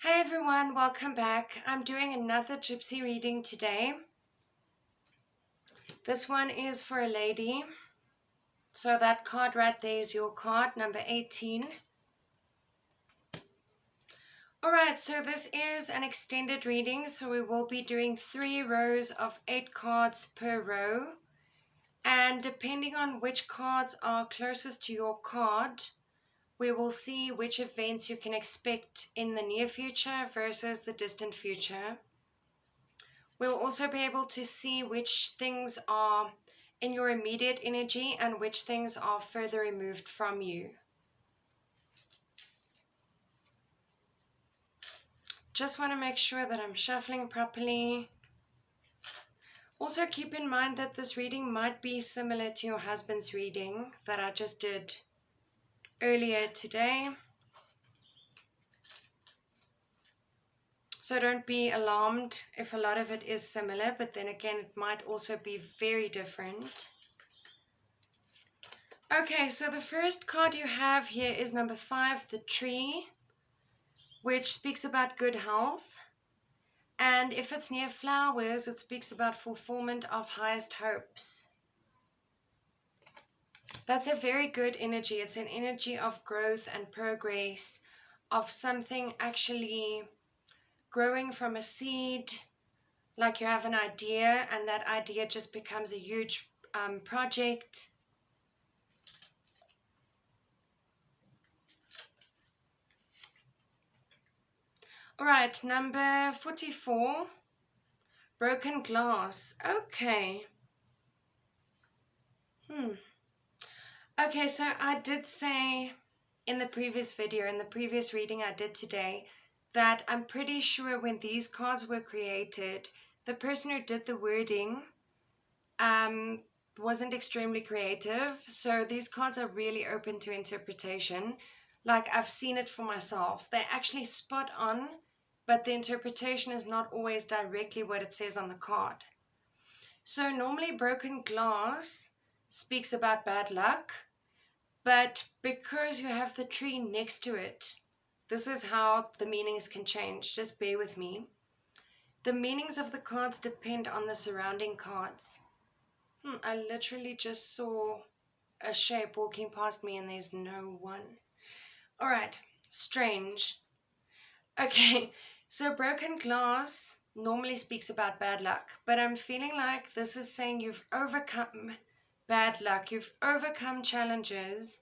Hey everyone, welcome back. I'm doing another Gypsy reading today. This one is for a lady. So that card right there is your card, number 18. Alright, so this is an extended reading, so we will be doing 3 rows of 8 cards per row. And depending on which cards are closest to your card, we will see which events you can expect in the near future versus the distant future. We'll also be able to see which things are in your immediate energy and which things are further removed from you. Just want to make sure that I'm shuffling properly. Also keep in mind that this reading might be similar to your husband's reading that I just did earlier today. So don't be alarmed if a lot of it is similar, but then again, it might also be very different. Okay, so the first card you have here is number 5, the tree, which speaks about good health. And if it's near flowers, it speaks about fulfillment of highest hopes. That's a very good energy. It's an energy of growth and progress, of something actually growing from a seed, like you have an idea and that idea just becomes a huge project. All right, number 44, broken glass. Okay. Okay, so I did say in the previous video, in the previous reading I did today, that I'm pretty sure when these cards were created, the person who did the wording wasn't extremely creative. So these cards are really open to interpretation. Like I've seen it for myself. They're actually spot on, but the interpretation is not always directly what it says on the card. So normally broken glass speaks about bad luck, but because you have the tree next to it, this is how the meanings can change. Just bear with me. The meanings of the cards depend on the surrounding cards. I literally just saw a shape walking past me and there's no one. All right, strange. Okay, so broken glass normally speaks about bad luck, but I'm feeling like this is saying you've overcome bad luck, you've overcome challenges.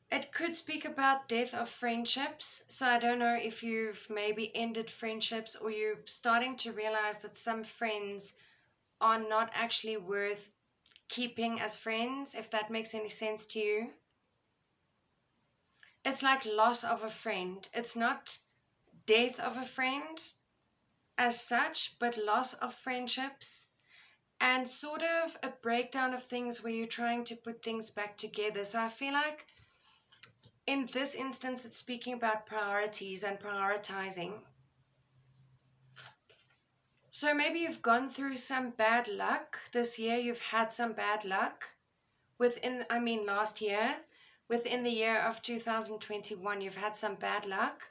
It could speak about death of friendships. So I don't know if you've maybe ended friendships or you're starting to realize that some friends are not actually worth keeping as friends, if that makes any sense to you. It's like loss of a friend. It's not death of a friend as such, but loss of friendships and sort of a breakdown of things where you're trying to put things back together. So I feel like in this instance, it's speaking about priorities and prioritizing. So maybe you've gone through some bad luck this year. You've had some bad luck last year. Within the year of 2021, you've had some bad luck.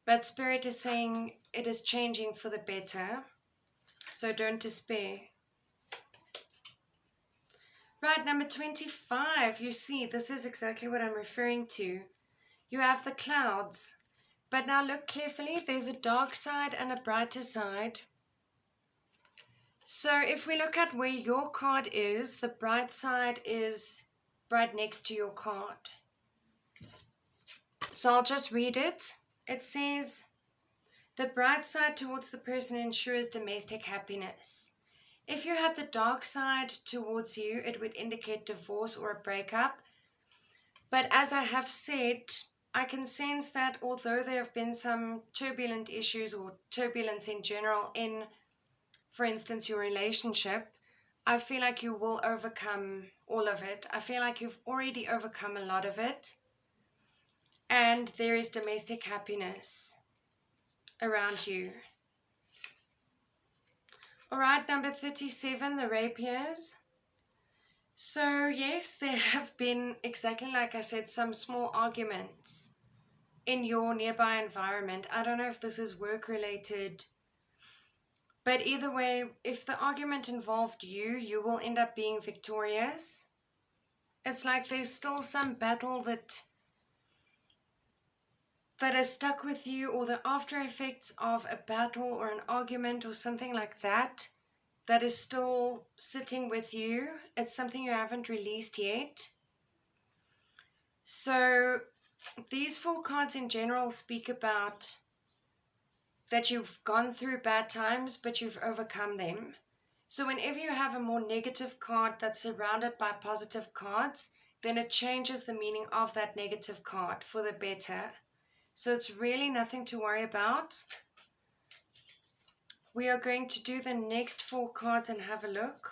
But Spirit is saying it is changing for the better. So don't despair. Right, number 25. You see, this is exactly what I'm referring to. You have the clouds. But now look carefully. There's a dark side and a brighter side. So if we look at where your card is, the bright side is right next to your card. So I'll just read it. It says, the bright side towards the person ensures domestic happiness. If you had the dark side towards you, it would indicate divorce or a breakup. But as I have said, I can sense that although there have been some turbulent issues or turbulence in general in, for instance, your relationship, I feel like you will overcome all of it. I feel like you've already overcome a lot of it. And there is domestic happiness around you. All right, number 37, the rapiers. So yes, there have been, exactly like I said, some small arguments in your nearby environment. I don't know if this is work related, but either way, if the argument involved you, you will end up being victorious. It's like there's still some battle that is stuck with you, or the after effects of a battle or an argument or something like that is still sitting with you. It's something you haven't released yet. So these 4 cards in general speak about that you've gone through bad times, but you've overcome them. So whenever you have a more negative card that's surrounded by positive cards, then it changes the meaning of that negative card for the better. So it's really nothing to worry about. We are going to do the next 4 cards and have a look.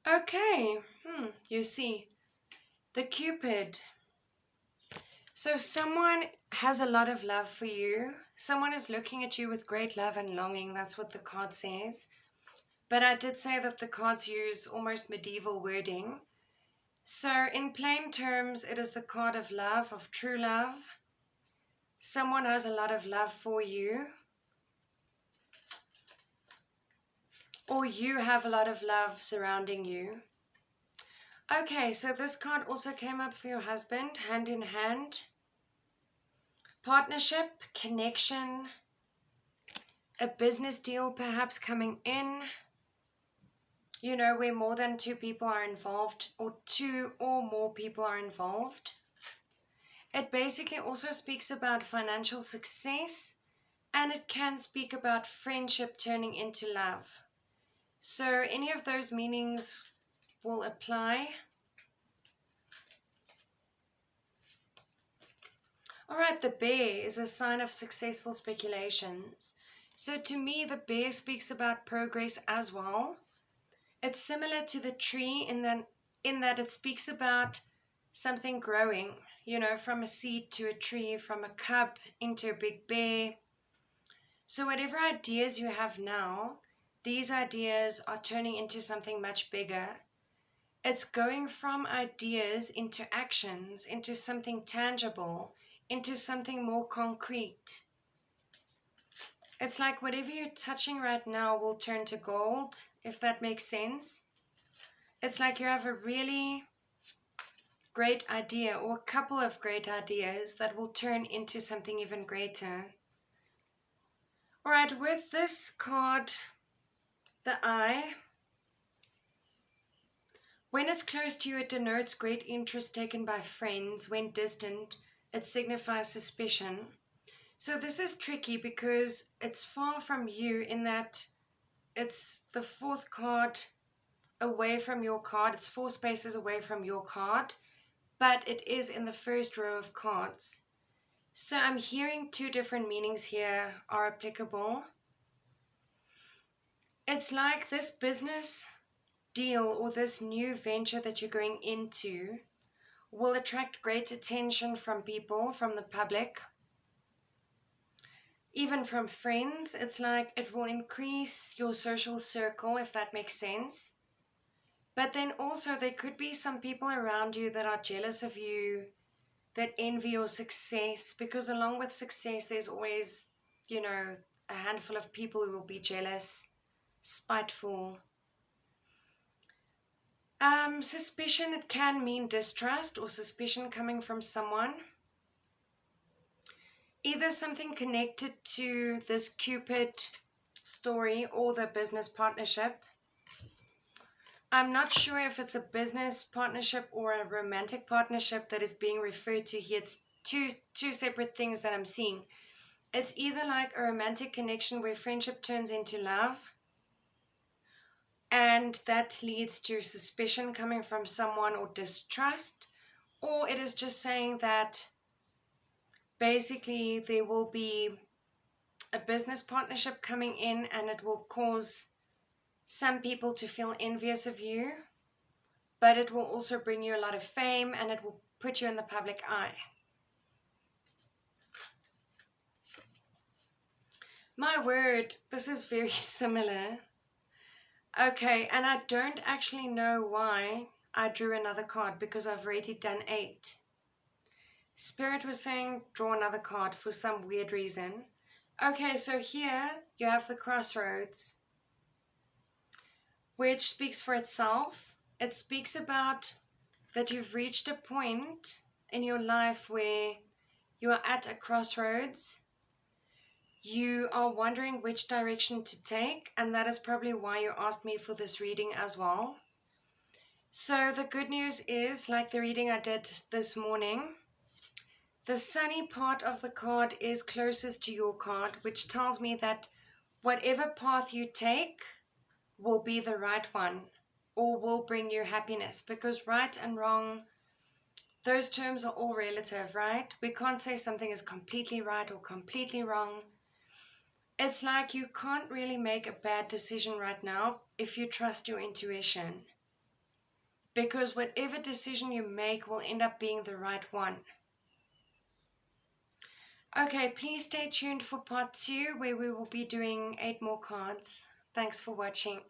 Okay, you see, the Cupid. So someone has a lot of love for you. Someone is looking at you with great love and longing. That's what the card says. But I did say that the cards use almost medieval wording. So in plain terms, it is the card of love, of true love. Someone has a lot of love for you. Or you have a lot of love surrounding you. Okay, so this card also came up for your husband, hand in hand. Partnership, connection, a business deal perhaps coming in. You know, where more than 2 people are involved, or 2 or more people are involved. It basically also speaks about financial success, and it can speak about friendship turning into love. So any of those meanings will apply. Alright, the bear is a sign of successful speculations. So to me, the bear speaks about progress as well. It's similar to the tree in that it speaks about something growing, you know, from a seed to a tree, from a cub into a big bear. So whatever ideas you have now, these ideas are turning into something much bigger. It's going from ideas into actions, into something tangible, into something more concrete. It's like whatever you're touching right now will turn to gold, if that makes sense. It's like you have a really great idea, or a couple of great ideas that will turn into something even greater. Alright, with this card, the eye, when it's close to you, it denotes great interest taken by friends. When distant, it signifies suspicion. So this is tricky because it's far from you in that it's the 4th card away from your card. It's 4 spaces away from your card, but it is in the first row of cards. So I'm hearing 2 different meanings here are applicable. It's like this business deal or this new venture that you're going into will attract great attention from people, from the public, even from friends. It's like it will increase your social circle, if that makes sense. But then also there could be some people around you that are jealous of you, that envy your success, because along with success there's always, you know, a handful of people who will be jealous, spiteful. Suspicion, it can mean distrust or suspicion coming from someone. Either something connected to this Cupid story or the business partnership. I'm not sure if it's a business partnership or a romantic partnership that is being referred to here. It's two separate things that I'm seeing. It's either like a romantic connection where friendship turns into love, and that leads to suspicion coming from someone or distrust, or it is just saying that basically there will be a business partnership coming in and it will cause some people to feel envious of you, but it will also bring you a lot of fame and it will put you in the public eye. My word, this is very similar. Okay, and I don't actually know why I drew another card because I've already done 8. Spirit was saying draw another card for some weird reason. Okay, so here you have the crossroads, which speaks for itself. It speaks about that you've reached a point in your life where you are at a crossroads. You are wondering which direction to take, and that is probably why you asked me for this reading as well. So the good news is, like the reading I did this morning, the sunny part of the card is closest to your card, which tells me that whatever path you take will be the right one or will bring you happiness, because right and wrong, those terms are all relative, right? We can't say something is completely right or completely wrong. It's like you can't really make a bad decision right now if you trust your intuition, because whatever decision you make will end up being the right one. Okay, please stay tuned for part 2 where we will be doing 8 more cards. Thanks for watching.